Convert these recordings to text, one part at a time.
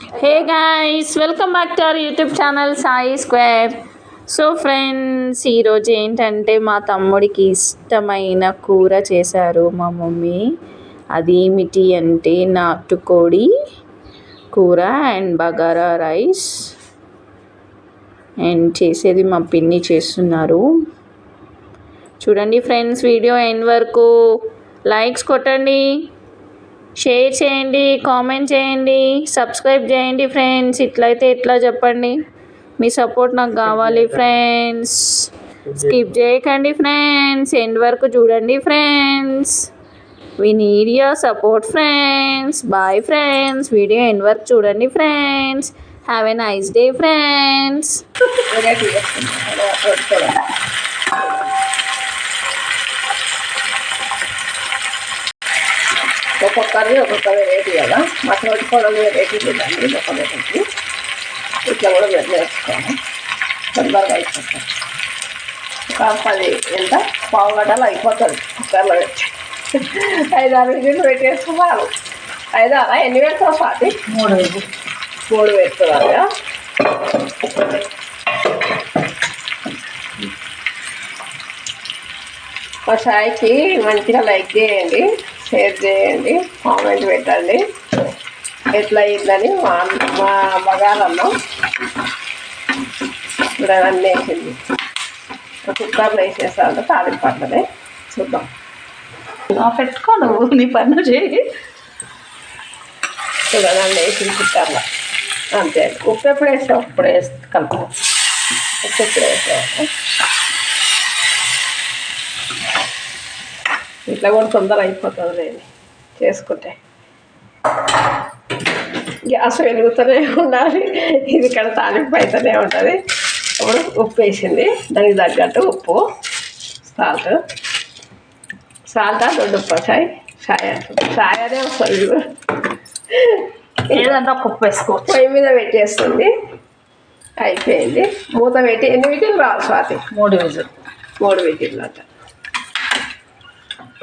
Hey guys, welcome back to our YouTube channel Sai square. So friends, ఈరోజు ఏంటంటే మా తమ్ముడికి ఇష్టమైన కూర చేశారు మా మమ్మీ. అదేమిటి అంటే నాటుకోడి కూర అండ్ బగారా రైస్. అండ్ చేసేది మా పిన్ని చేస్తున్నారు. చూడండి ఫ్రెండ్స్, వీడియో ఎండ్ వరకు లైక్స్ కొట్టండి, షేర్ చేయండి, కామెంట్ చేయండి, సబ్స్క్రైబ్ చేయండి ఫ్రెండ్స్. ఇట్లయితే ఎట్లా చెప్పండి, మీ సపోర్ట్ నాకు కావాలి ఫ్రెండ్స్. స్కిప్ చేయకండి ఫ్రెండ్స్, ఎండ్ వరకు చూడండి friends. We need your support friends. Bye friends, video end వరకు చూడండి friends. Have a nice day friends. ఒక్కొక్కరి ఒక్కొక్క వెరైటీ కదా. మా తోటి కూడా వెరైటీ చూడండి, ఒక వెరైటీ ఇట్లా కూడా నేర్చుకోవాలి. తొందరగా అయిపోతుంది. ఒక 10 ఎంత పావు గంటలు అయిపోతుంది. కుక్కర్లో పెట్టి 5-6 విజిల్లు పెట్టేసుకున్నారు. 5-6 ఎన్ని పెడతావు స్వాతి? 3 పెడుతున్నారు. మా సాయికి మంచిగా లైక్ చేయండి, షేర్ చేయండి, కామెంట్ పెట్టండి. ఎట్లా అయిందని మా బగారన్నం ఇప్పుడు అన్నీ వేసింది. కుక్కర్లో వేసేసాను, తాలింపు పడ్డది. చూద్దాం. పెట్టుకో, నువ్వు నీ పన్ను చేయి. చూడండి, వేసింది కుక్కర్లో. అంతే. ఉప్పు ఎప్పుడు వేస్తావు? ఇప్పుడు కలుపు. ఉప్పు ఎప్పుడు వేసావు? ఇట్లా కూడా తొందర అయిపోతుంది లేదు చేసుకుంటే. గ్యాస్ వెలుగుతూనే ఉండాలి. ఇది ఇక్కడ తాలింపు అయితేనే ఉంటుంది. ఇప్పుడు ఉప్పు వేసింది, దానికి తగ్గట్టు ఉప్పు, సాల్టా దొడ్డు ఉప్పు, సాయనే వస్తుంది. ఏదంటే ఒక ఉప్పు వేసుకో. పొయ్యి మీద పెట్టేస్తుంది. అయిపోయింది. మూత పెట్టి ఎన్ని విజిల్లు రావాలి స్వాతి? 3 విజిల్లు అంట.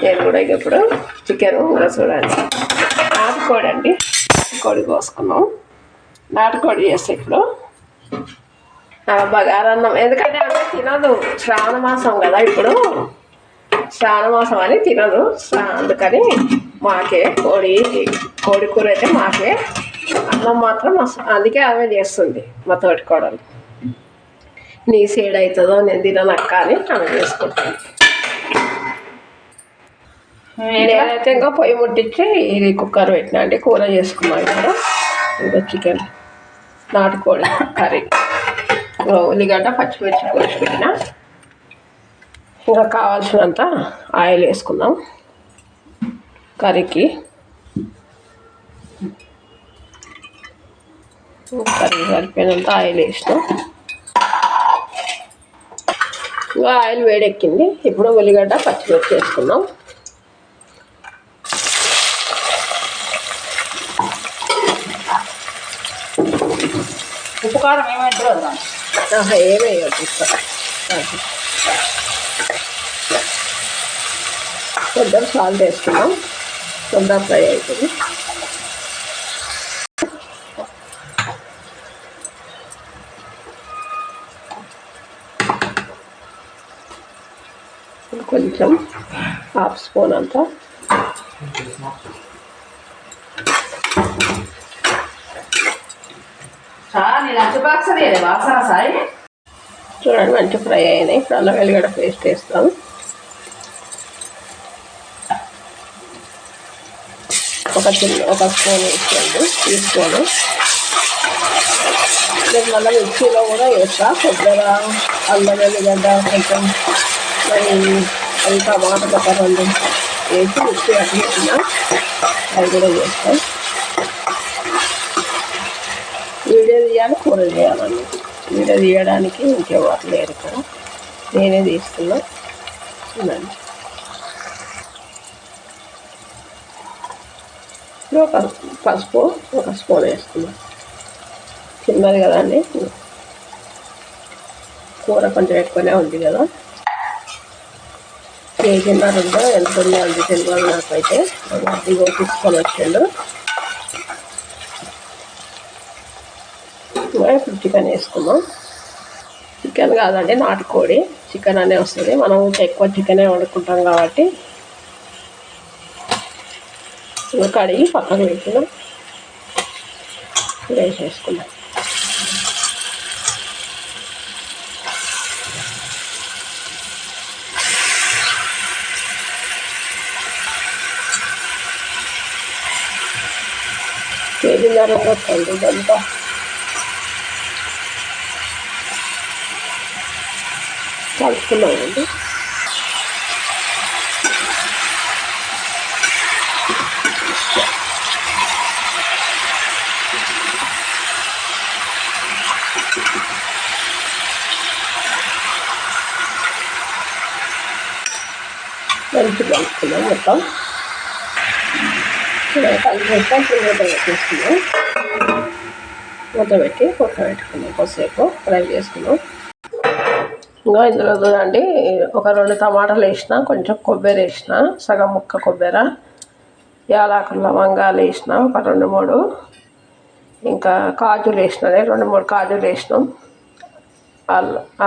నేను కూడా ఇప్పుడు చికెన్ కూడా చూడండి. నాటుకోడి అండి, కోడి కోసుకున్నాం. నాటుకోడి చేస్తే ఇప్పుడు బగారన్నం. ఎందుకంటే ఆమె తినదు, శ్రావణ మాసం కదా. ఇప్పుడు శ్రావణ మాసం అని తినదు, అందుకని మాకే కోడి కూర అయితే మాకే. అన్నం మాత్రం అందుకే ఆమె చేస్తుంది. మా తోటి కోడలు. నీ సైడ్ అవుతుందో నేను తిననక్క అని ఆమె చేసుకుంటాను. నేనైతే ఇంకా పొయ్యి ముట్టించి ఇది కుక్కర్ పెట్టినా అండి. కూర చేసుకున్నాను ఇక్కడ. ఇంకా చికెన్ నాటుకోడి కర్రీ, ఉల్లిగడ్డ పచ్చిమిర్చి కోసి పెట్టిన. ఇంకా కావాల్సినంత ఆయిల్ వేసుకుందాం కర్రీకి. కర్రీ సరిపోయినంత ఆయిల్ వేసినాం. ఇంకా ఆయిల్ వేడెక్కింది. ఇప్పుడు ఉల్లిగడ్డ పచ్చిమిర్చి వేసుకుందాం. ఉప్పు కారం ఏమైతుందో ఏమేయద్దు. కొంచెం సాల్ట్ వేసుకున్నాం, తొందర ఫ్రై అవుతుంది. కొంచెం 1/2 స్పూన్ అంతా చూడండి, మంచి ఫ్రై అయినాయి. ఇప్పుడు అల్లం వెల్లిగడ్డ పేస్ట్ వేస్తాం. ఒక స్పూన్ వేసుకోండి, 2 స్పూను. నేను మళ్ళీ మిక్సీలో కూడా వేస్తా. కొబ్బరి, అల్లం వెల్లిగడ్డ, కొంచెం టమాటా ఒక 2 వేసి మిక్సీ అట్టిన అది కూడా చేస్తాం. వీడియో తీయాలి, కూర చేయాలండి. వీడియో తీయడానికి ఇంకెవరు లేరు ఇక్కడ, నేనే తీస్తున్నా. చూడండి, ఒక పసుపు 1 స్పూన్ వేస్తున్నా. చిన్నది కదండి, కూర కొంచెం ఎక్కువనే ఉంది కదా. కేజీన్నర ఉందో ఎంత ఉందో అంది తెలియదు నాకైతే. అది తీసుకొని వచ్చిండు. ఇప్పుడు చికెన్ వేసుకుందాం. చికెన్ కాదండి, నాటుకోడి చికెన్ అనే వస్తుంది. మనం ఎక్కువ చికెనే వండుకుంటాం కాబట్టి కడిగి పక్కన పెట్టినాం. వేసేసుకున్నాం. కేజీన్నర వస్తుంది ఇదంతా. కలుపుకున్నామండి. మంచిగా కలుపుకున్నాం మొత్తం. కలిపి ఇప్పుడు మూత పెట్టేసుకున్నాం. మూత పెట్టి పెట్టుకున్నాం. కొద్దిసేపు ఫ్రై చేసుకున్నాం. ఇంకా ఇందులో చూడండి, ఒక 2 టమాటాలు వేసిన, కొంచెం కొబ్బరి వేసిన, సగం ముక్క కొబ్బరి, యాలకులు లవంగాలు వేసిన, ఒక 2-3, ఇంకా కాజులు వేసినాయి, 2-3 కాజులు వేసినాం.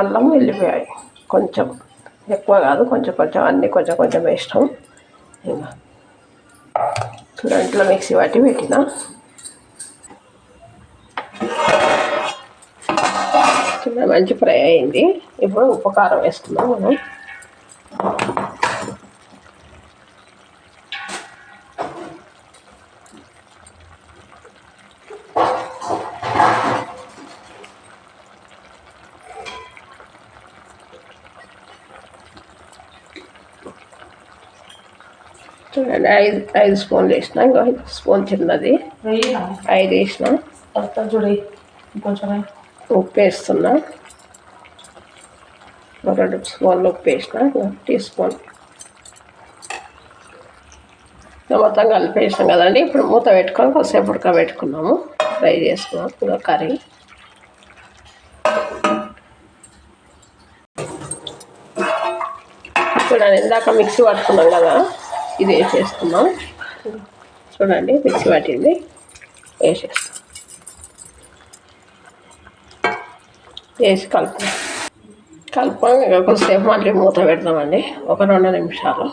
అల్లం వెల్లిపాయ కొంచెం, ఎక్కువ కాదు, కొంచెం కొంచెం, అన్నీ కొంచెం కొంచెం వేసినాం. ఇంకా దాంట్లో మిక్సీ పట్టి పెట్టిన. మంచి ఫ్రై అయింది. ఇప్పుడు ఉప్పు కారం వేసుకుందాం మనం. చూడండి, 5 స్పూన్లు వేసిన. ఇంకా స్పూన్ చిన్నది 5 వేసిన. చూడండి, కొంచెం ఉప్పు వేస్తున్నా. 2 స్పూన్లు ఉప్పు వేసిన, 1 టీ స్పూన్. మొత్తం కలిపేసాం కదండి. ఇప్పుడు మూత పెట్టుకొని కొద్దిసేపు ఉడకబెట్టుకున్నాము. ఫ్రై చేసుకున్నాం ఇంకా కర్రీ. చూడండి, ఇందాక మిక్సీ పట్టుకున్నాం కదా, ఇది వేసేసుకున్నాం. చూడండి, మిక్సీ పట్టింది, వేసేస్తాం. వేసి కలుపుకొని ఇక కొద్దిసేపు మళ్ళీ మూత పెడతామండి, ఒక 2 నిమిషాలు.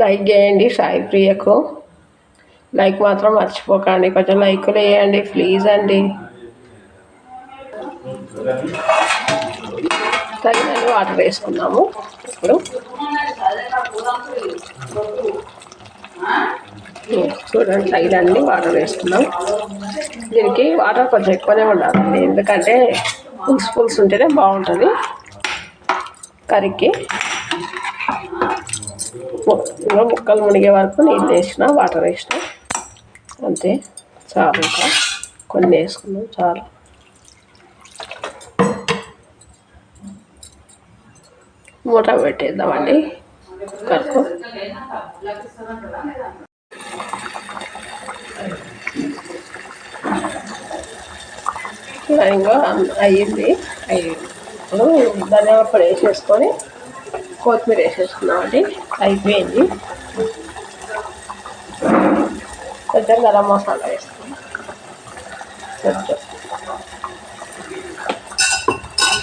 లైక్ చేయండి సాయి ప్రియకు. లైక్ మాత్రం మర్చిపోకండి, కొంచెం లైకులు వేయండి ప్లీజ్ అండి. తగినన్ని వాటర్ వేసుకున్నాము. ఇప్పుడు చూడండి, తగినన్ని వాటర్ వేసుకున్నాం. దీనికి వాటర్ కొంచెం ఎక్కువనే ఉండాలండి, ఎందుకంటే పులుసు ఉంటేనే బాగుంటుంది కర్రీకి. ముక్కలు మునిగే వరకు నీళ్ళు వేసిన, వాటర్ వేసిన, అంతే చాలు. ఇంకా కొన్ని వేసుకున్నాం, చాలు. మూట పెట్టేద్దామండి కుక్కర్కు. ఇంకా అయ్యింది. ఇప్పుడు ధనియాల పొడి వేసేసుకొని కొత్తిమీర వేసేసుకున్నామండి. అయిపోయింది. కొంచెం గరం మసాలా వేసుకున్నాం కొంచెం.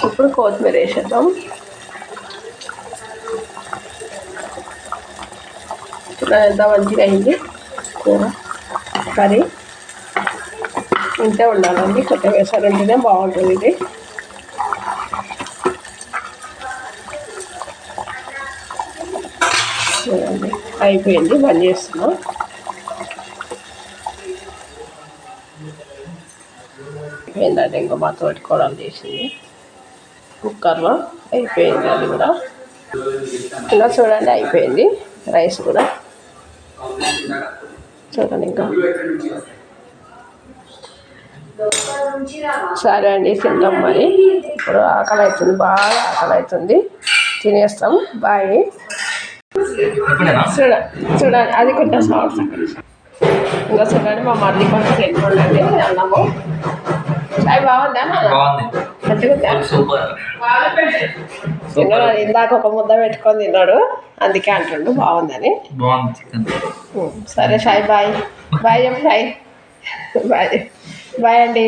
ఇప్పుడు కొత్తిమీర వేసేద్దాం. ఎంత మంచిగా అయింది కూర, కర్రీ. ఇంతే ఉండాలండి, కొంచెం వేసారు ఉంటేనే బాగుంటుంది ఇది. చూడండి, అయిపోయింది, బంద్ చేస్తున్నాం. అయిపోయిందండి, ఇంకా మా తోటికోడలు చేసింది కుక్కర్లో. అయిపోయింది అది కూడా. ఇంకా చూడండి, అయిపోయింది రైస్ కూడా. చూడండి, ఇంకా సరే అండి, తింటాం మరి. ఇప్పుడు ఆకలి అవుతుంది, బాగా ఆకలి అవుతుంది, తినేస్తాం. బాయ్. చూడండి, అది కొంచెం సాల్ట్. ఇంకా చూడండి, మా మరిది కొంచెం తింటుండండి అన్నము. అవి బాగుందా? తిన్నాడు, ఇందాక ఒక ముద్ద పెట్టుకొని తిన్నాడు, అందుకే అంటుండు బాగుందని. సరే సాయి, బాయ్. బాయ్ చెప్పు సాయి. బాయ్ బాయ్ అండి.